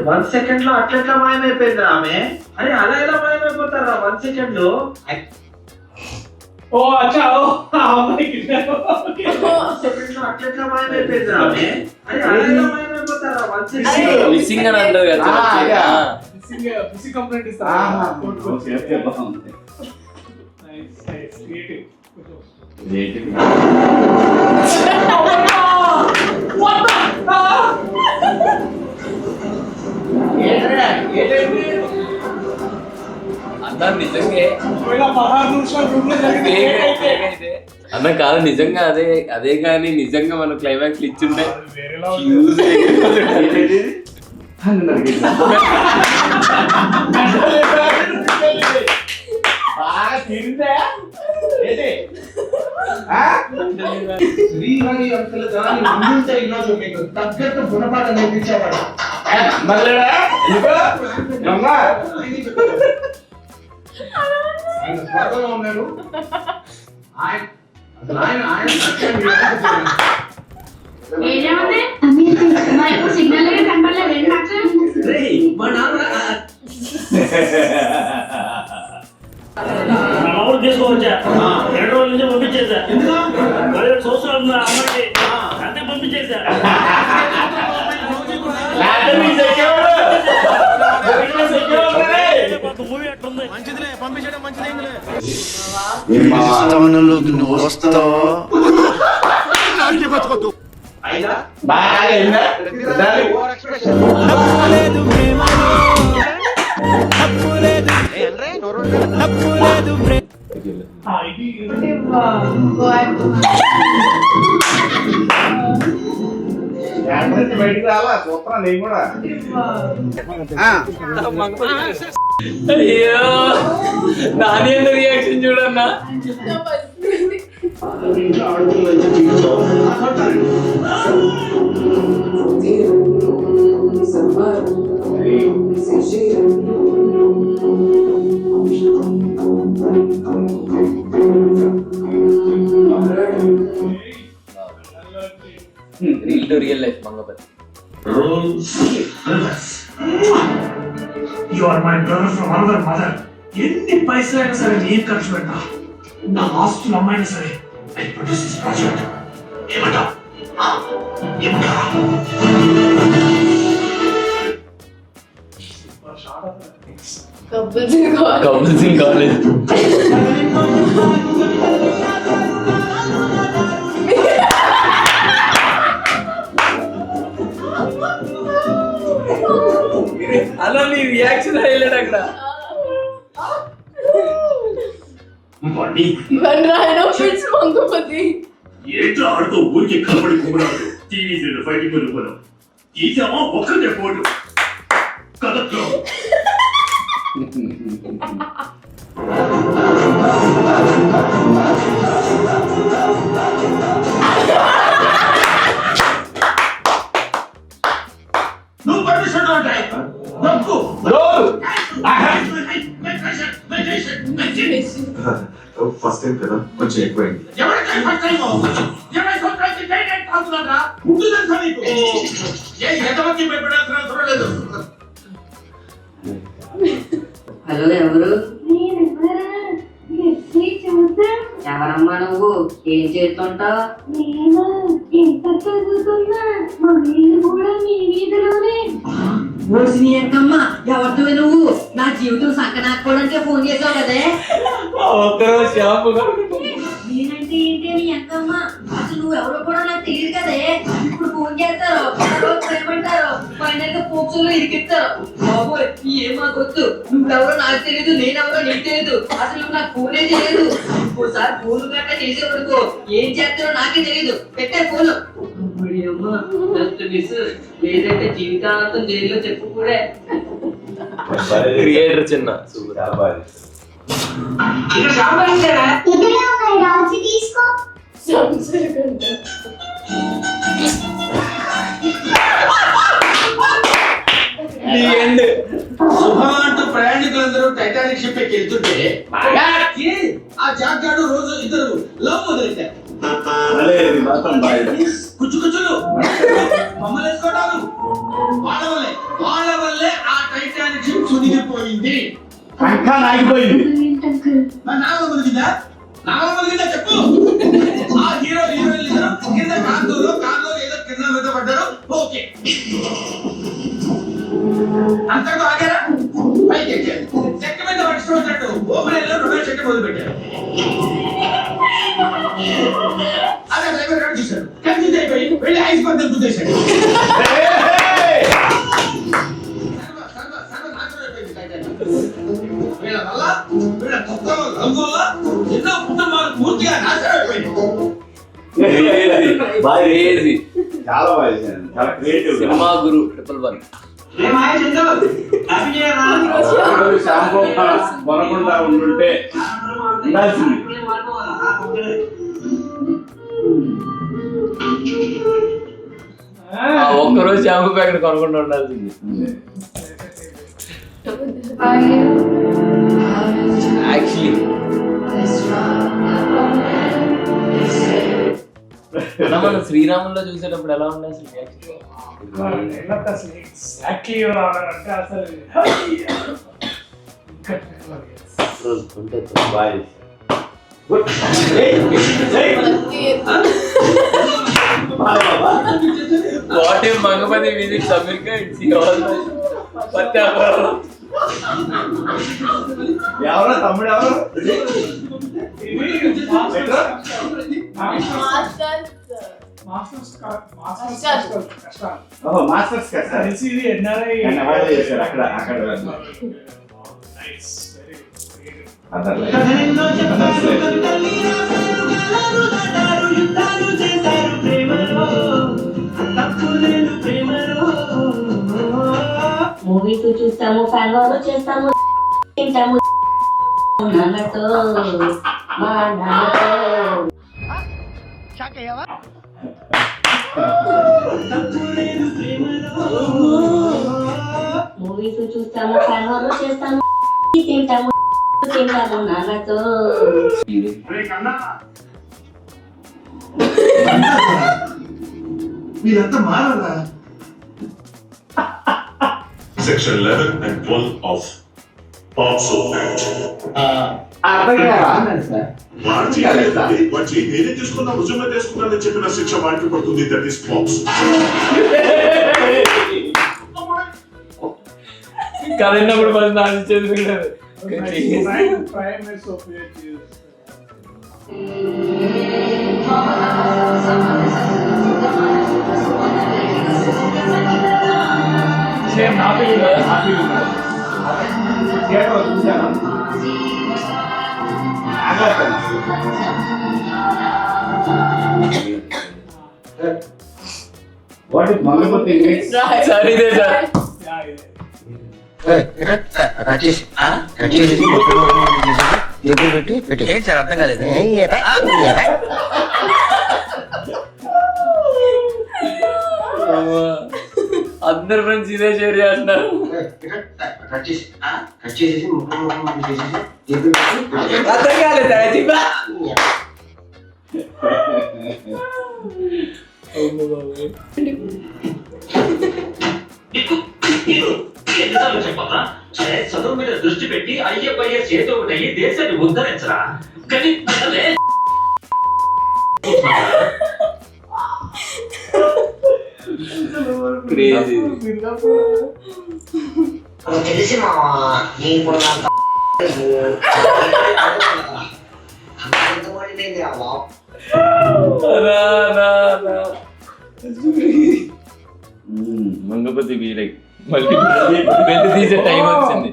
One second లో అట్లా మాయమైపోయింది ఆమె. అరే అలా ఎలా మాయమైపోతారా 1 సెకండ్ లో? ఓ అచ్చా అట్లా మాయమైపోయింది ఆమె. అరే అలా ఎలా మాయమైపోతారా 1 సెకండ్ లో? మిస్సింగ్ అని అంటారు కదా. మిస్సింగ్ కంప్లైంట్ ఇస్తా. అన్న నిజంగా అన్న కాదు, నిజంగా అదే కానీ నిజంగా మనం క్లైమాక్స్ ఇచ్చిండే తగ్గట్టు గుణపాఠం నేర్పించేవాడు. ఉన్నాడు సిగ్నల్ కనపడలేదు. తీసుకోవచ్చా 2 రోజుల నుంచి పంపించేసా. 17 సంవత్సరాలు అమ్మాయి అంతే పంపించేసా. స్థానంలోకి నువ్వు వస్తావా? బయటికి రాలా చూస్తున్నా నేను కూడా. అయ్యో నాని రియాక్షన్ చూడన్నా. Reel to real life Mangapathi. You are my brother from another mother. ఎన్ని పైసలైనా సరే నేను ఖర్చు పెట్టా. నా ఆస్తులు అమ్మాయినా సరే I produce this project. ఏమంటా కపుల్ సింగ్ కాలేజ్. అలా నీ రియాక్షన్ హైలైట్ అక్కడ. ఏంట్రా ఆడుతూ ఊరికి కలపడి కుమ్మడాడు. టీవీ ఫైటింగ్ వెళ్ళిపోయాం. తీసామా ఒక్కటే పోటు కదట్లో. నువ్వు పర్మిషన్ ఉంటాయి ఫస్ట్ టైం కదా కొంచెం ఎక్కువైంది. హలో ఎవరు? ఎవరమ్మా నువ్వు? ఏం చేస్తుంటావు? నేను ఇంటర్ చదువుతున్నా. మా వీళ్ళు కూడా మీ వీధిలోనే. నీ ఎంకమ్మా ఎవరితో నువ్వు? నా జీవితం సంకనాకపోవడానికే ఫోన్ చేసావు కదే. నేనంటే ఏంటి నీ ఎంకమ్మ? అసలు నువ్వు ఎవరో కూడా నాకు తెలియదు కదే. ఇప్పుడు ఫోన్ చేస్తారు, ఏమంటారు, ఫైనల్ గా పోక్సోలో ఇరికిస్తారు. బాబోయ్ ఏమా గొత్తు, నువ్వెవరో నాకు తెలియదు, నేనెవరో నీకు తెలియదు, అసలు నువ్వు నాకు ఫోనే చేయలేదు. ఇంకోసారి ఫోన్ గట్ట చేసేవరకు ఏం చేస్తారో నాకే తెలియదు. పెట్టే ఫోన్. లేదంటే జీవితాంతం జైల్లో చెప్పు కూడా. క్రియేటర్ చిన్న తీసుకో. ప్రయాణికులందరూ టైటానిక్ షిప్ ఎక్కి వెళ్తుంటే ఆ జాక్ గాడు రోజు ఇద్దరు లవ్ మొదలెట్టారు. కుచ్చు కుచ్చులు మమ్మల్ని వేసుకోవడాలు వాళ్ళ వల్లే ఆ టైటానిక్ షిప్ సునిగిపోయింది. ఆగిపోయింది. మరి నాగల మునిగిందా చెప్పు. ఆ హీరో హీరోయిన్ ఇద్దరు కింద కార్లో ఏదో కింద మీద పడ్డారు. ఓకే, అంతకు ఆగారా? పైకి ఎక్కారు. చెక్క మీద పట్టుకున్నట్టు ఓపెన్ రొమాన్స్ చెక్క మొదలు పెట్టారు. అదే డ్రైవర్ గారు చూశారు. కన్ఫ్యూజ్ అయిపోయి వెళ్ళి ఐస్ పంతం గుద్దేశాడు. వీళ్ళ వల్ల వీళ్ళ కొత్త రంగు వల్ల ఎన్నో కుటుంబాలు పూర్తిగా నాశనం అయిపోయింది. చాలా బాగా చేశాను. చాలా క్రియేటివ్. సినిమా గురు 111. షాంపూ కొనకుండా ఉంటుంటే ఉండాల్సింది. ఒక్కరోజు షాంపూ ప్యాకెట్ కొనకుండా ఉండాల్సింది. యాక్చువల్లీ మనం శ్రీరాముల్లో చూసేటప్పుడు ఎలా ఉండే అసలు what if Mangapathi visits America it's ఎవరో తమ్ముడు ఎవరు మాస్టర్స్ చేశారు అక్కడ మూవీస్ చూస్తాము, ఫ్యాన్ చేస్తాము, తింటాము నాన్నతో మా నాన్నతో. మూవీస్ చూస్తాము, ఫ్యాన్ చేస్తాము, తింటాము నాన్నతో. మీరంతా మారాలా? Section 11 and 12 of POCSO Act. వాటి నేనే తీసుకున్నా రుజుమే తీసుకున్నానని చెప్పిన శిక్ష వాటికి పడుతుంది. That is POCSO. కరెంటప్పుడు మనం నాశించేది what is Mangapati English? Sir ఇదే సార్. అర్థం కాలేదు. అందరు ఫ్రెండ్స్ ఇదే షేర్ చేస్తున్నారు. అర్థం కాలేదు. ఎన్నిసార్లు చెప్పరా? సరే, చదువు మీద దృష్టి పెట్టి అయ్యే చేతి ఒకటి దేశాన్ని ఉద్ధరించరా. కానీ తెలిసి మా మంగపతి వీరై మళ్ళీ పెళ్లి తీసే టైం వచ్చింది.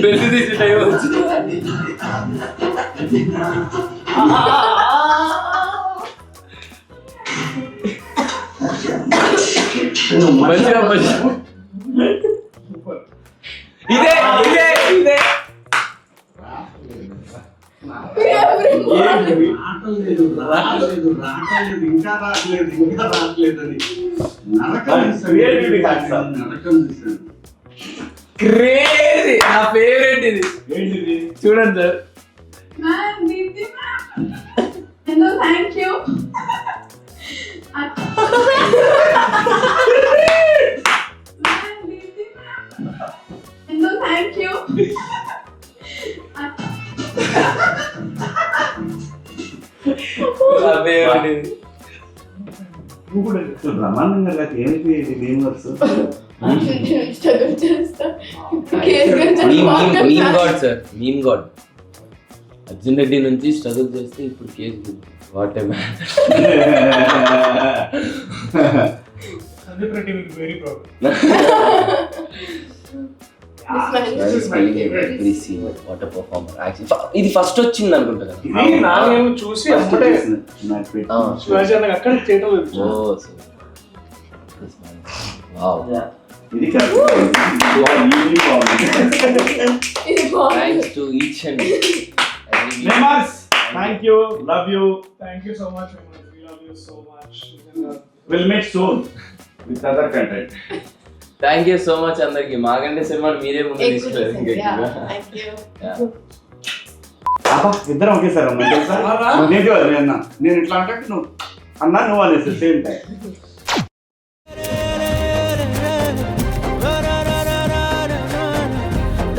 పెళ్లి తీసే టైం వచ్చింది. మంచిగా మంచిగా. ఇదే ఇదే ఇదే రావట్లేదు ఇంకా రావట్లేదు అని క్రేజీ. నా ఫేవరెట్ ఇది. ఏంటిది చూడండి సార్. Ma'am Deepti ma'am hello thank you ma'am Deepti ma'am hello thank you నా ఫేవరెట్ ఇది. నువ్వు కూడా బ్రహ్మాండంగా లేక ఏంటి game works meme god sir, meme god. Arjun Reddy నుంచి స్ట్రగుల్ చేస్తే ఇప్పుడు case. What a man. Sandeep Reddy will very proud. What a performer. ఇది ఫస్ట్ వచ్చింది అనుకుంటా కదా. ఇది నానేమో చూసి అమ్మటే శివాజీ అన్నకి అక్కడ చేయటం లేదు. ఓ వావ్. ఇది thanks to each and thank you love you thank you so much. We love you so much. Will make soon with other content thank you so much అందరికి. మాకంటే సినిమా మీరే ముందు తీసుకెళ్ళారు. ఇద్దరం ఒకేసారి అన్నా తెలుసా? నేను ఇట్లా అంటే నువ్వు అన్నా నువ్వు అనేసి సేమ్ టైం